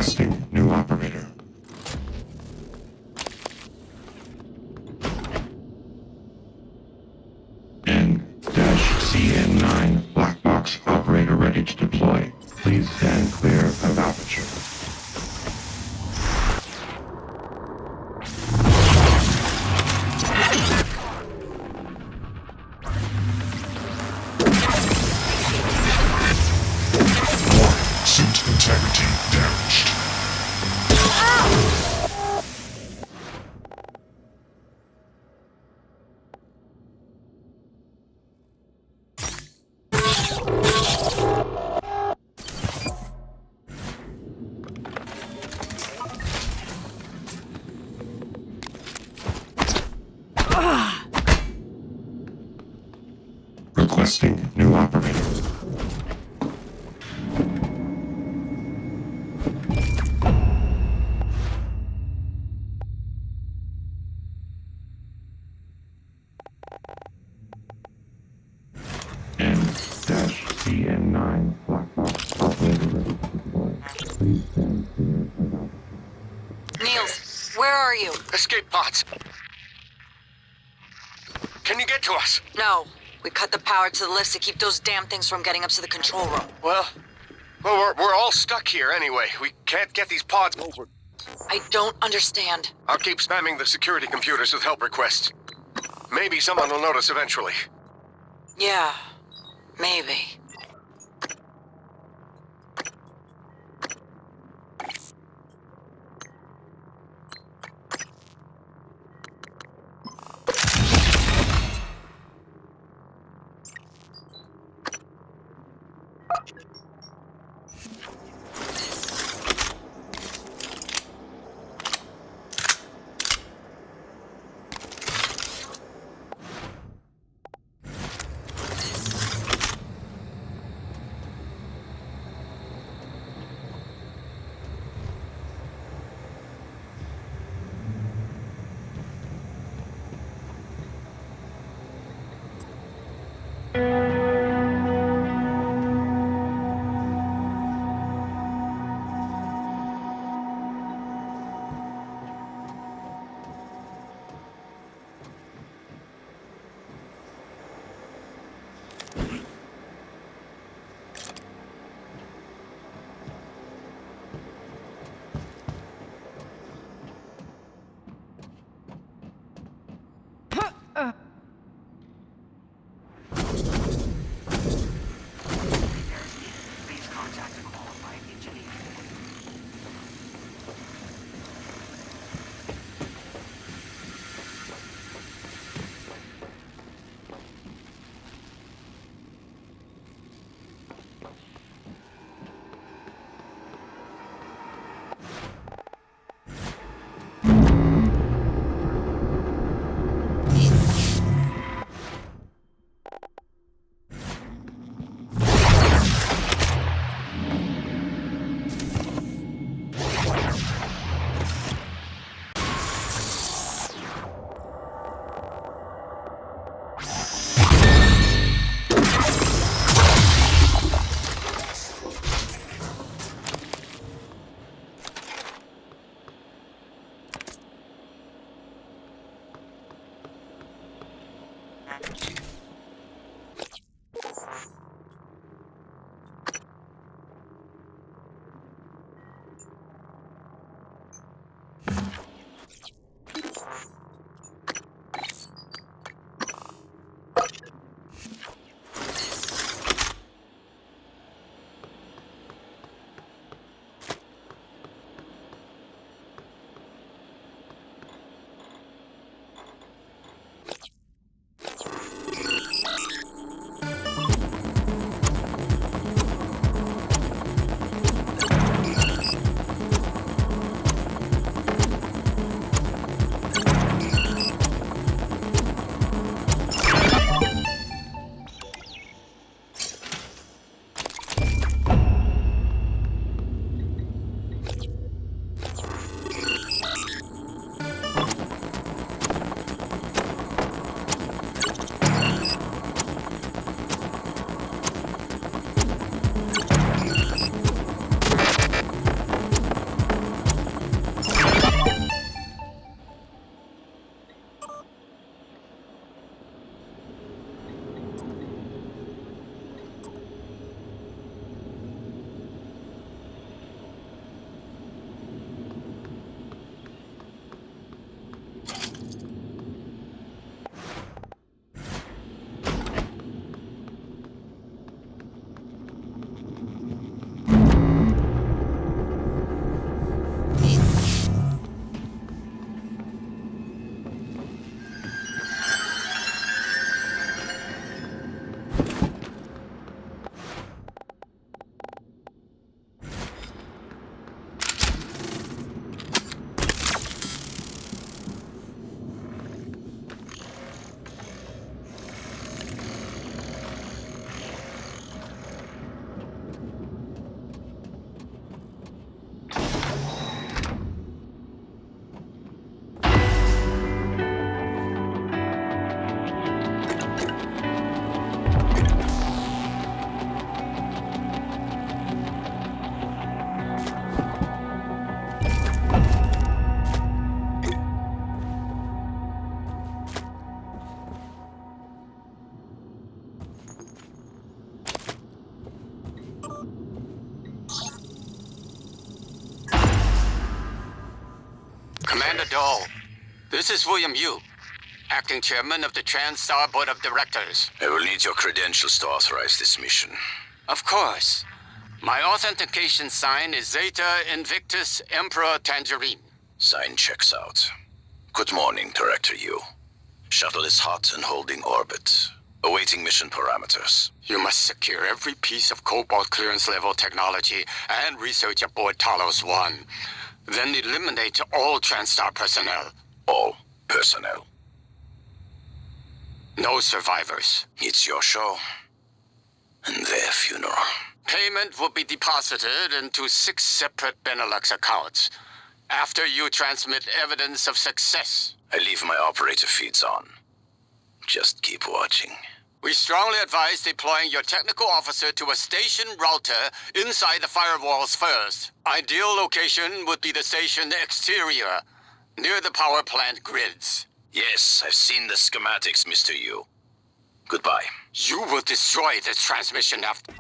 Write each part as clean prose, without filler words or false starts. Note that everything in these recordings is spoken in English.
Requesting new operator. N-CN9 black box operator ready to deploy. Please stand clear of aperture. Suit integrity damaged. Requesting new operator. N-CN9 black box operator ready to deploy. Please stand clear of aperture. Niels, where are you? Escape pods. Can you get to us? No. We cut the power to the lifts to keep those damn things from getting up to the control room. Well, we're all stuck here anyway. We can't get these pods over. I don't understand. I'll keep spamming the security computers with help requests. Maybe someone will notice eventually. Yeah, maybe. Commander Dahl, this is William Yu, acting chairman of the TranStar Board of Directors. I will need your credentials to authorize this mission. Of course. My authentication sign is Zeta Invictus Emperor Tangerine. Sign checks out. Good morning, Director Yu. Shuttle is hot and holding orbit. Awaiting mission parameters. You must secure every piece of Cobalt clearance level technology and research aboard Talos I. Then eliminate all TranStar personnel. All personnel. No survivors. It's your show. And their funeral. Payment will be deposited into 6 separate Benelux accounts after you transmit evidence of success. I leave my operator feeds on. Just keep watching. We strongly advise deploying your technical officer to a station router inside the firewalls first. Ideal location would be the station exterior, near the power plant grids. Yes, I've seen the schematics, Mr. Yu. Goodbye. You will destroy this transmission after...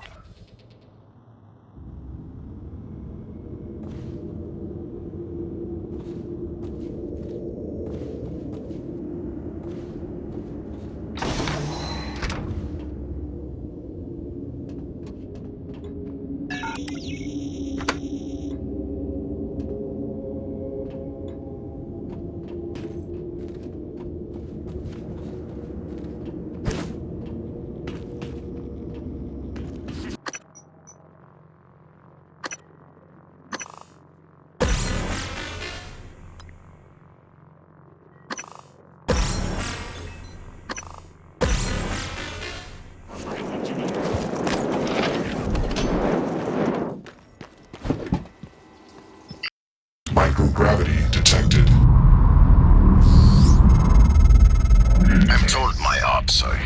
Microgravity detected. I'm told my ops are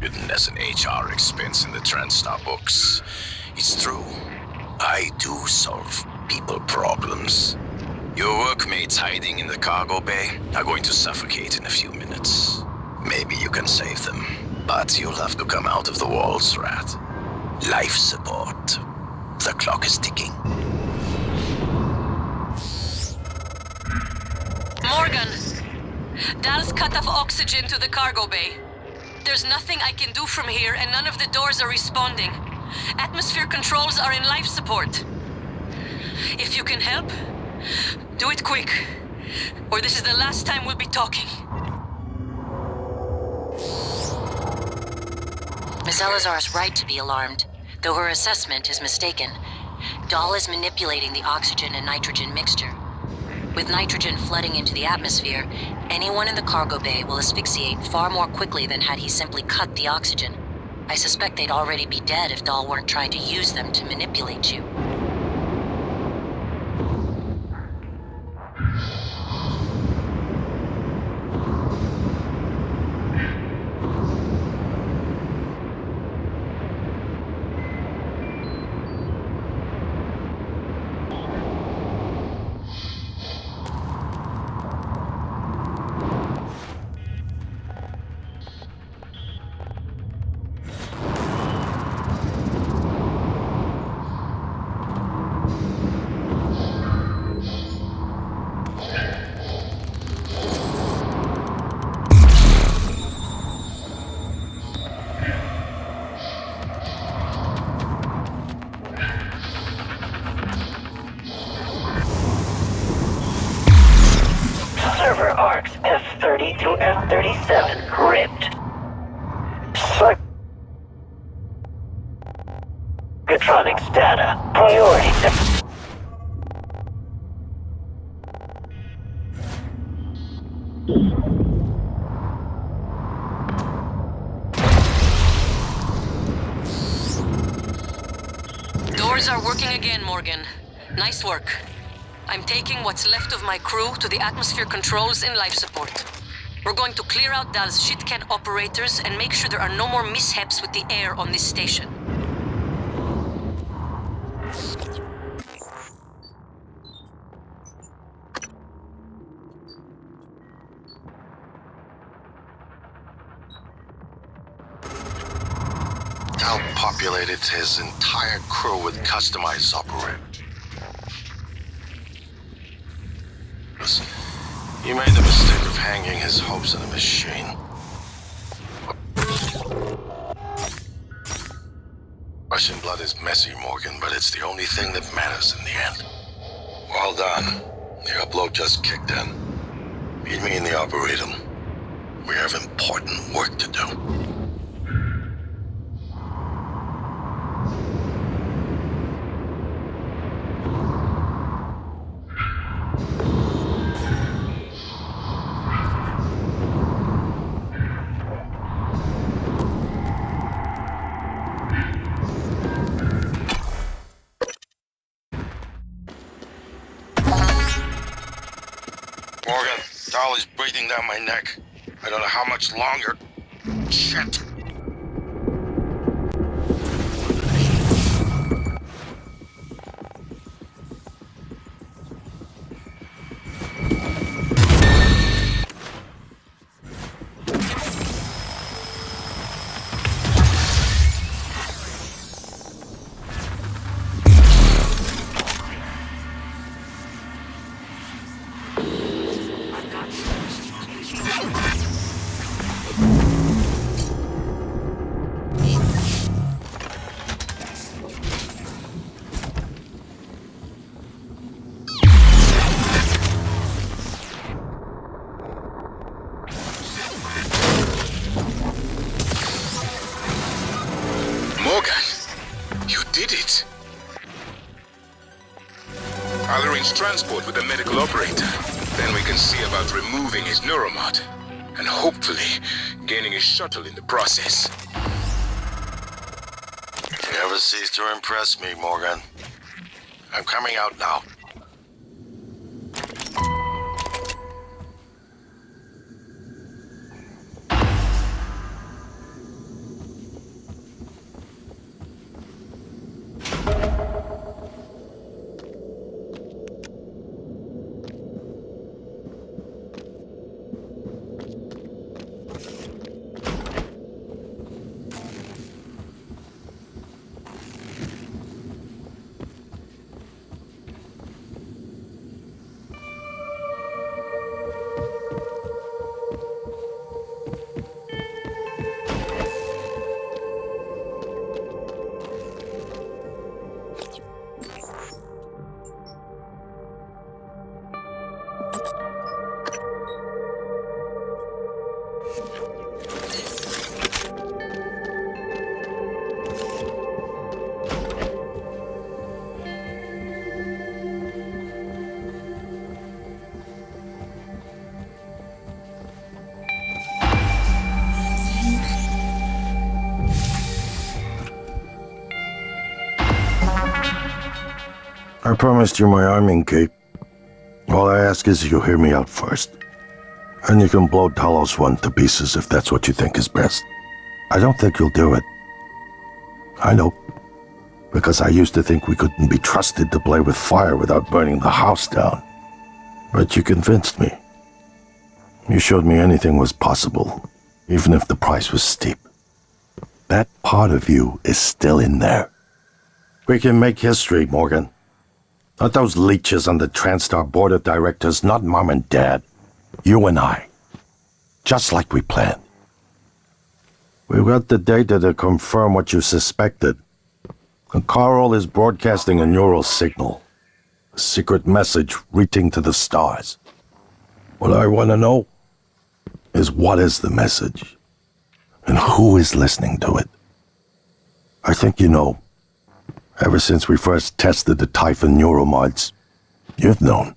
written as an HR expense in the TranStar books. It's true. I do solve people problems. Your workmates hiding in the cargo bay are going to suffocate in a few minutes. Maybe you can save them, but you'll have to come out of the walls, Rat. Life support. The clock is ticking. Morgan, Dal's cut off oxygen to the cargo bay. There's nothing I can do from here, and none of the doors are responding. Atmosphere controls are in life support. If you can help, do it quick, or this is the last time we'll be talking. Miss Elazar is right to be alarmed, though her assessment is mistaken. Dahl is manipulating the oxygen and nitrogen mixture. With nitrogen flooding into the atmosphere, anyone in the cargo bay will asphyxiate far more quickly than had he simply cut the oxygen. I suspect they'd already be dead if Dahl weren't trying to use them to manipulate you. Server arcs F30 through F37 ripped. Psychotronics data. Priority. Doors are working again, Morgan. Nice work. I'm taking what's left of my crew to the atmosphere controls in life support. We're going to clear out Dal's shit-can operators and make sure there are no more mishaps with the air on this station. How populated provided his entire crew with customized operators. He made the mistake of hanging his hopes on a machine. Russian blood is messy, Morgan, but it's the only thing that matters in the end. Well done. The upload just kicked in. Meet me in the Arboretum. We have important work to do. Morgan, Dolly's breathing down my neck. I don't know how much longer. Shit. I'll arrange transport with the medical operator. Then we can see about removing his neuromod. And hopefully, gaining his shuttle in the process. You never cease to impress me, Morgan. I'm coming out now. I promised you my arming cape. All I ask is you hear me out first. And you can blow Talos I to pieces if that's what you think is best. I don't think you'll do it. I know. Because I used to think we couldn't be trusted to play with fire without burning the house down. But you convinced me. You showed me anything was possible, even if the price was steep. That part of you is still in there. We can make history, Morgan. Not those leeches on the TranStar board of directors, not Mom and Dad. You and I. Just like we planned. We've got the data to confirm what you suspected. And Carl is broadcasting a neural signal. A secret message reaching to the stars. What I want to know is what is the message? And who is listening to it? I think you know. Ever since we first tested the Typhon neuromods, you've known.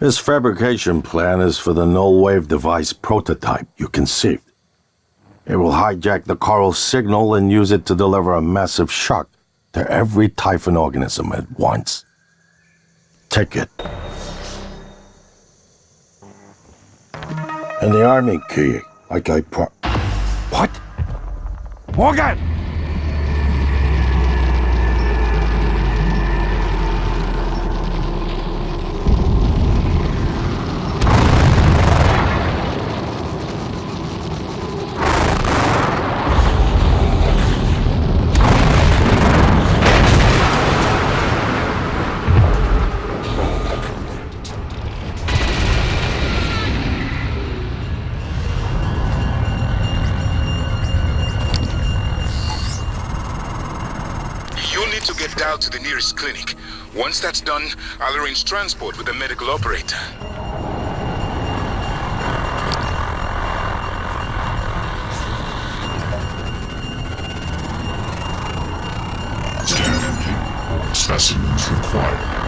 This fabrication plan is for the null-wave device prototype you conceived. It will hijack the coral signal and use it to deliver a massive shock to every Typhon organism at once. Take it. And the army key, like I What? Morgan! You'll need to get Dal to the nearest clinic. Once that's done, I'll arrange transport with the medical operator. Scan complete. Specimens required.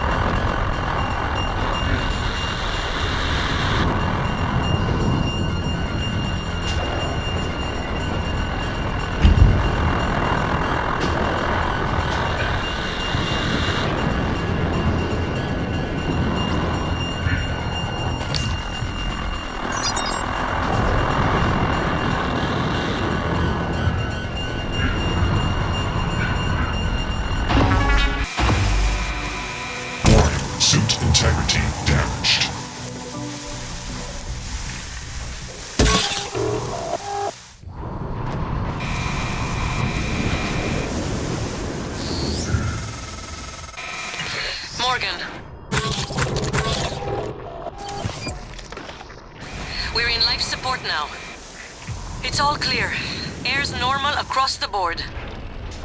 Suit integrity damaged. Morgan. We're in life support now. It's all clear. Air's normal across the board.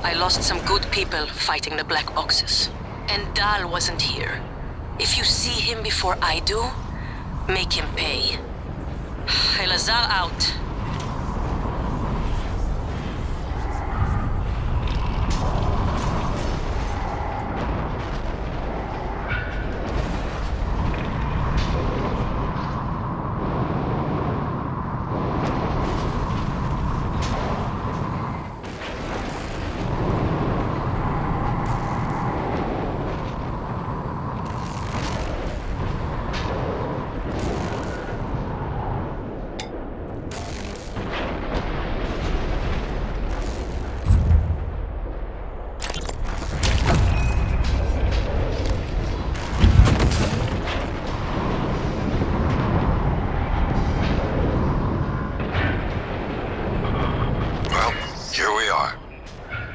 I lost some good people fighting the black boxes. And Dal wasn't here. If you see him before I do, make him pay. Elazar out.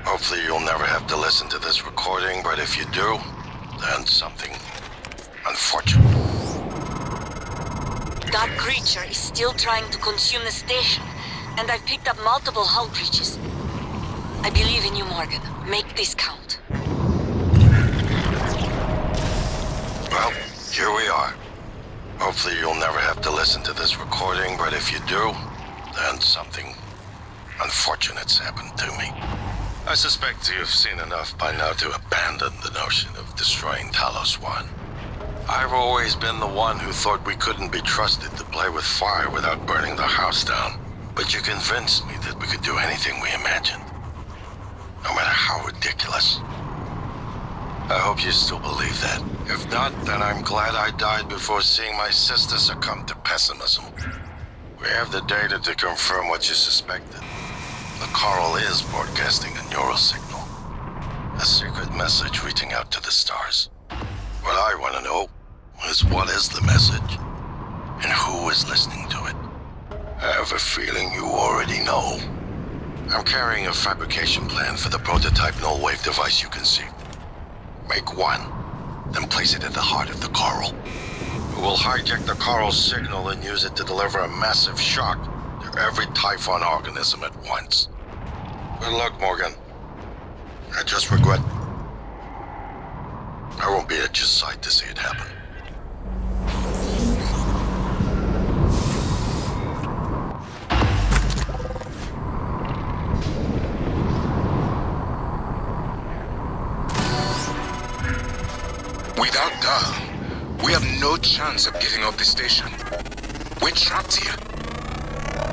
Hopefully you'll never have to listen to this recording, but if you do, then something unfortunate. That creature is still trying to consume the station, and I've picked up multiple hull breaches. I believe in you, Morgan. Make this count. Well, here we are. Hopefully you'll never have to listen to this recording, but if you do, then something unfortunate's happened to me. I suspect you've seen enough by now to abandon the notion of destroying Talos I. I've always been the one who thought we couldn't be trusted to play with fire without burning the house down. But you convinced me that we could do anything we imagined, no matter how ridiculous. I hope you still believe that. If not, then I'm glad I died before seeing my sister succumb to pessimism. We have the data to confirm what you suspected. The coral is broadcasting a neural signal. A secret message reaching out to the stars. What I want to know is what is the message, and who is listening to it. I have a feeling you already know. I'm carrying a fabrication plan for the prototype null-wave device you conceived. Make one, then place it at the heart of the coral. We'll hijack the coral's signal and use it to deliver a massive shock to every Typhon organism at once. Good luck, Morgan. I just regret I won't be at your side to see it happen. Without Dal, we have no chance of getting off the station. We're trapped here.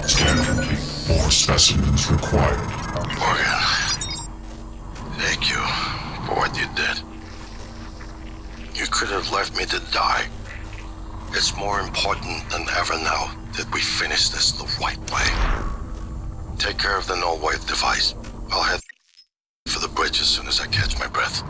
Scan complete. More specimens required. Morgan, thank you for what you did. You could have left me to die. It's more important than ever now that we finish this the right way. Take care of the null-wave device. I'll head for the bridge as soon as I catch my breath.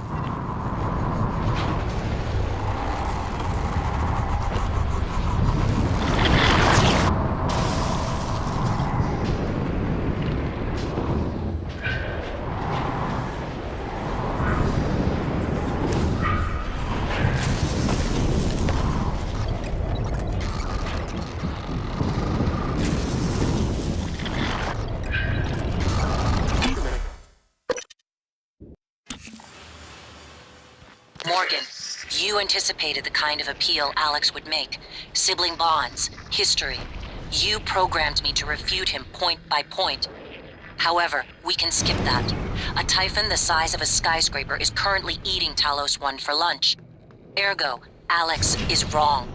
Morgan, you anticipated the kind of appeal Alex would make. Sibling bonds, history. You programmed me to refute him point by point. However, we can skip that. A Typhon the size of a skyscraper is currently eating Talos I for lunch. Ergo, Alex is wrong.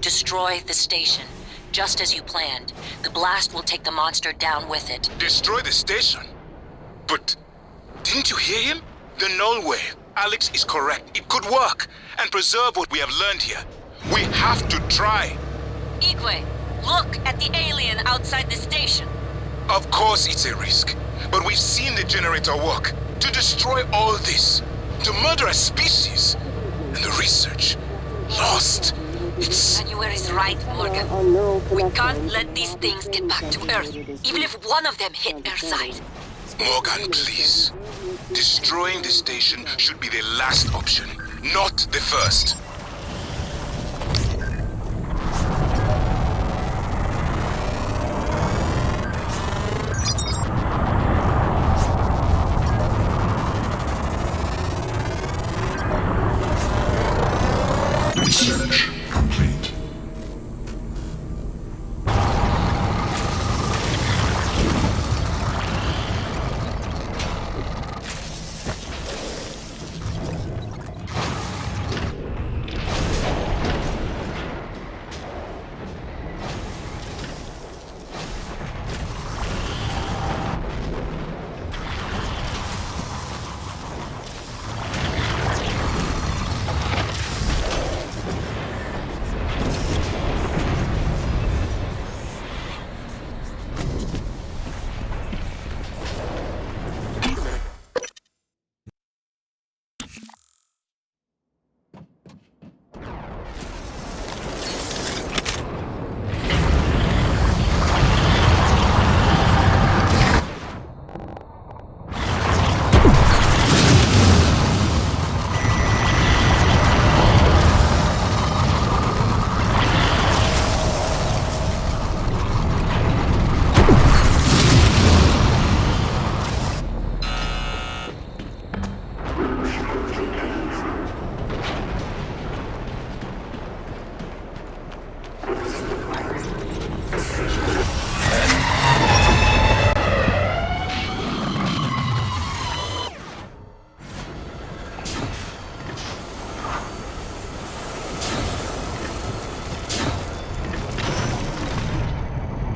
Destroy the station, just as you planned. The blast will take the monster down with it. Destroy the station? But didn't you hear him? The null wave. Alex is correct. It could work and preserve what we have learned here. We have to try. Igwe, look at the alien outside the station. Of course it's a risk, but we've seen the generator work. To destroy all this, to murder a species, and the research lost. It's... January's right, Morgan. We can't let these things get back to Earth, even if one of them hit their side. Morgan, please. Destroying the station should be the last option, not the first. Research complete.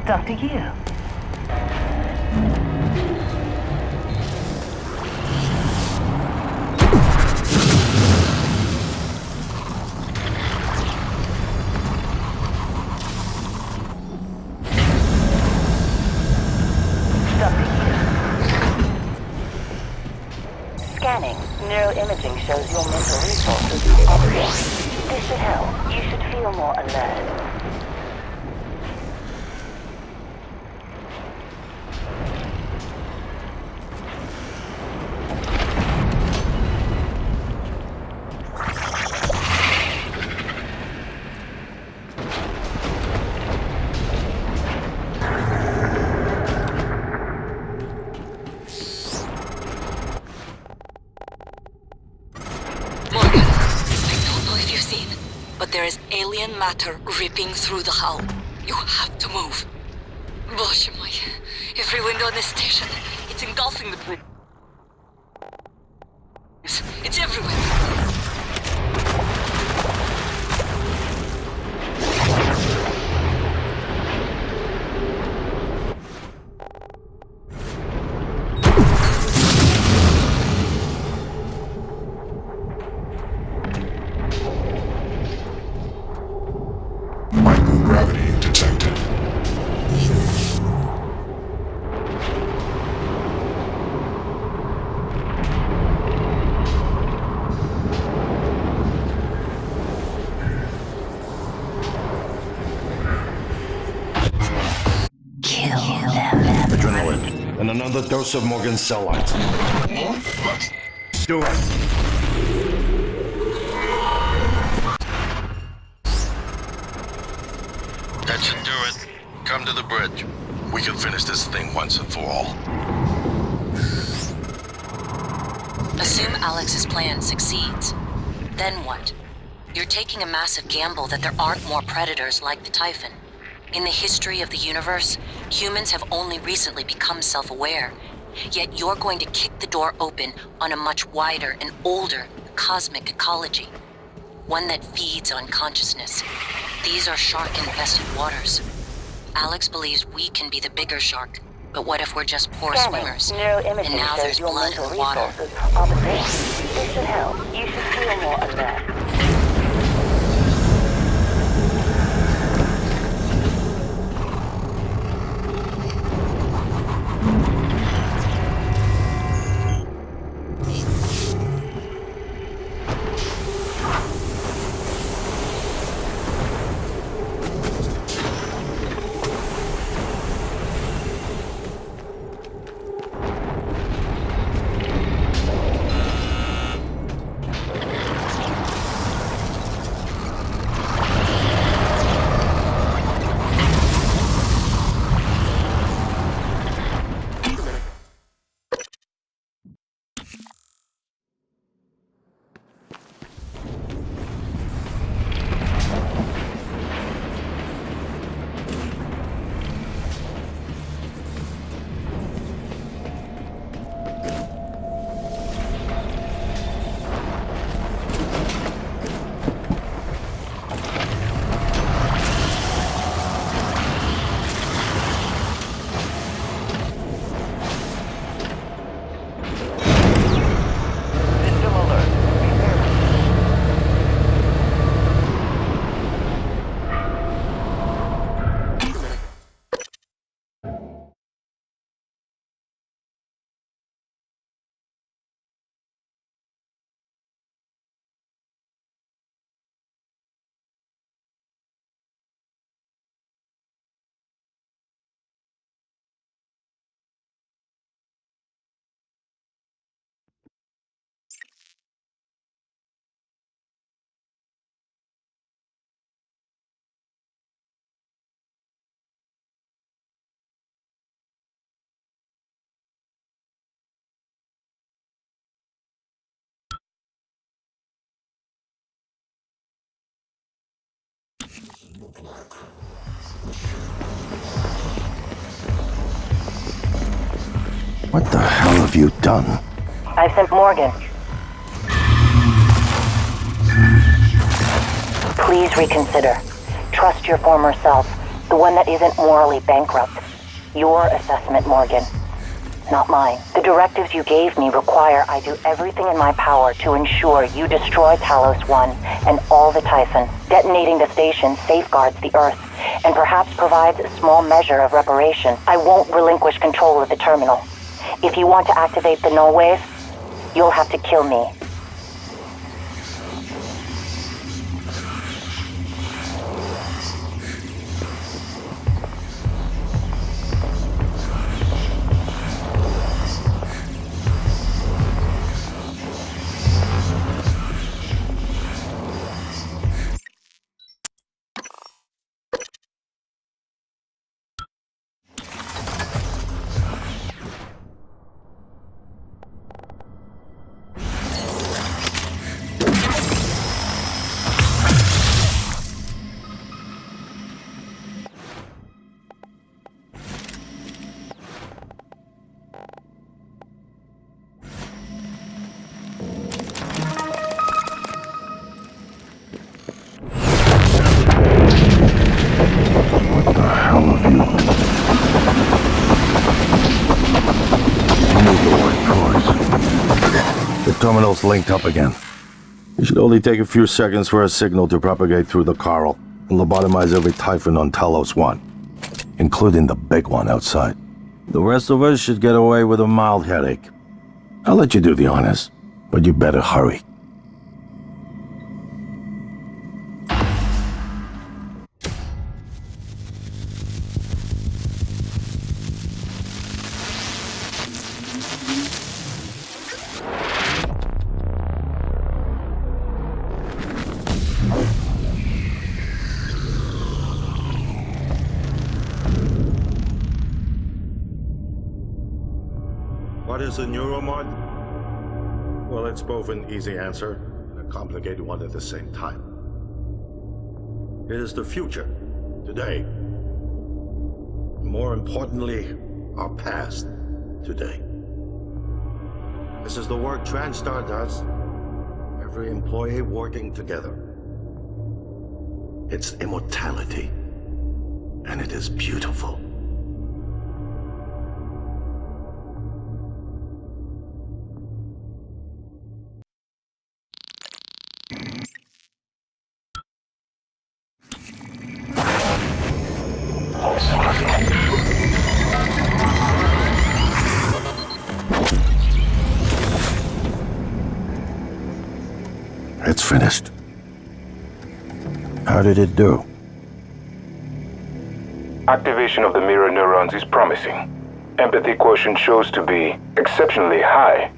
Dr. Yu. Scanning. Neuroimaging shows your mental resources are optimal. This should help. You should feel more alert. But there is alien matter ripping through the hull. You have to move. Боже мой. Every window in this station, it's engulfing the place. It's everywhere. Microgravity detected. Adrenaline, and another dose of Morgan's cell lines. Do it. That should do it. Come to the bridge. We can finish this thing once and for all. Assume Alex's plan succeeds. Then what? You're taking a massive gamble that there aren't more predators like the Typhon. In the history of the universe, humans have only recently become self-aware. Yet you're going to kick the door open on a much wider and older cosmic ecology. One that feeds on consciousness. These are shark-infested waters. Alex believes we can be the bigger shark, but what if we're just poor swimmers? And now there's blood in the water. This should help. You should feel more alert. What the hell have you done? I've sent Morgan. Please reconsider. Trust your former self, the one that isn't morally bankrupt. Your assessment, Morgan, not mine. The directives you gave me require I do everything in my power to ensure you destroy Talos I and all the Typhon. Detonating the station safeguards the Earth, and perhaps provides a small measure of reparation. I won't relinquish control of the terminal. If you want to activate the null wave, you'll have to kill me. Terminal's linked up again. It should only take a few seconds for a signal to propagate through the coral and lobotomize every Typhon on Talos I, including the big one outside. The rest of us should get away with a mild headache. I'll let you do the honors, but you better hurry. What is a neuromod? Well, it's both an easy answer and a complicated one at the same time. It is the future, today. More importantly, our past, today. This is the work TranStar does. Every employee working together. It's immortality, and it is beautiful. It's finished. How did it do? Activation of the mirror neurons is promising. Empathy quotient shows to be exceptionally high.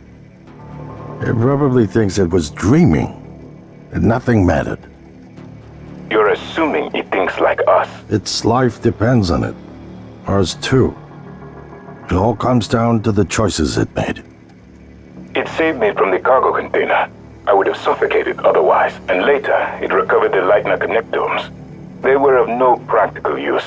It probably thinks it was dreaming, and nothing mattered. You're assuming it thinks like us. Its life depends on it. Ours too. It all comes down to the choices it made. It saved me from the cargo container. I would have suffocated otherwise, and later it recovered the Lightner connectomes. They were of no practical use,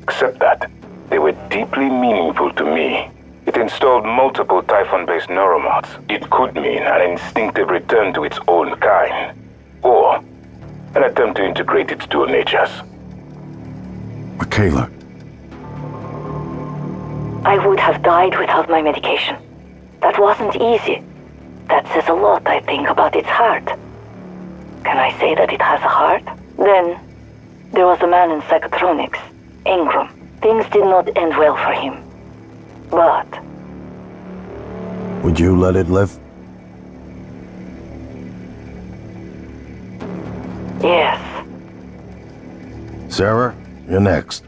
except that they were deeply meaningful to me. It installed multiple Typhon-based neuromods. It could mean an instinctive return to its own kind, or an attempt to integrate its dual natures. Michaela. I would have died without my medication. That wasn't easy. That says a lot, I think, about its heart. Can I say that it has a heart? Then, there was a man in psychotronics, Ingram. Things did not end well for him. But... Would you let it live? yes. Sarah, you're next.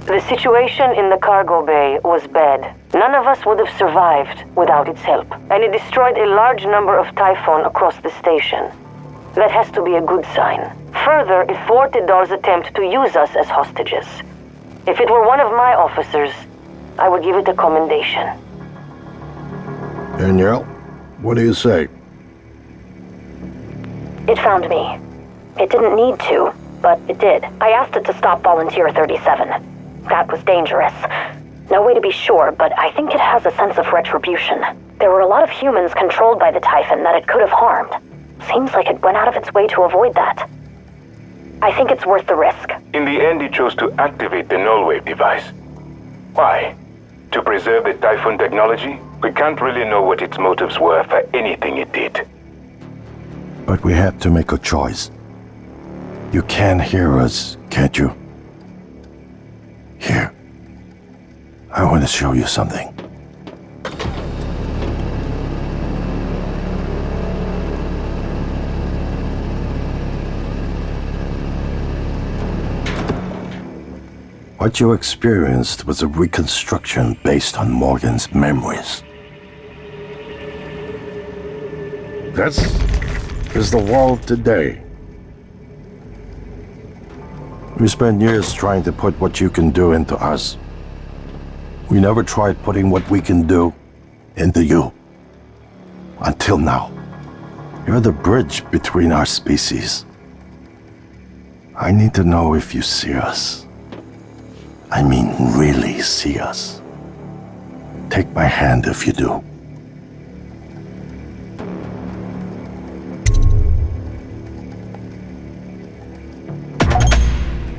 The situation in the cargo bay was bad. None of us would have survived without its help, and it destroyed a large number of Typhon across the station. That has to be a good sign. Further, it thwarted Dar's attempt to use us as hostages. If it were one of my officers, I would give it a commendation. Danielle, what do you say? It found me. It didn't need to, but it did. I asked it to stop Volunteer 37. That was dangerous. No way to be sure, but I think it has a sense of retribution. There were a lot of humans controlled by the Typhon that it could have harmed. Seems like it went out of its way to avoid that. I think it's worth the risk. In the end, it chose to activate the null-wave device. Why? To preserve the Typhon technology? We can't really know what its motives were for anything it did. But we have to make a choice. You can hear us, can't you? Here. I want to show you something. What you experienced was a reconstruction based on Morgan's memories. This is the world today. We spent years trying to put what you can do into us. We never tried putting what we can do into you. Until now. You're the bridge between our species. I need to know if you see us. I mean, really see us. Take my hand if you do.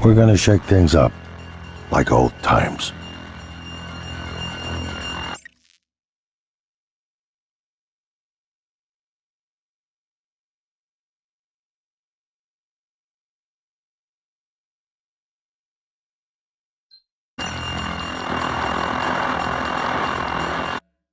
We're gonna shake things up, like old times.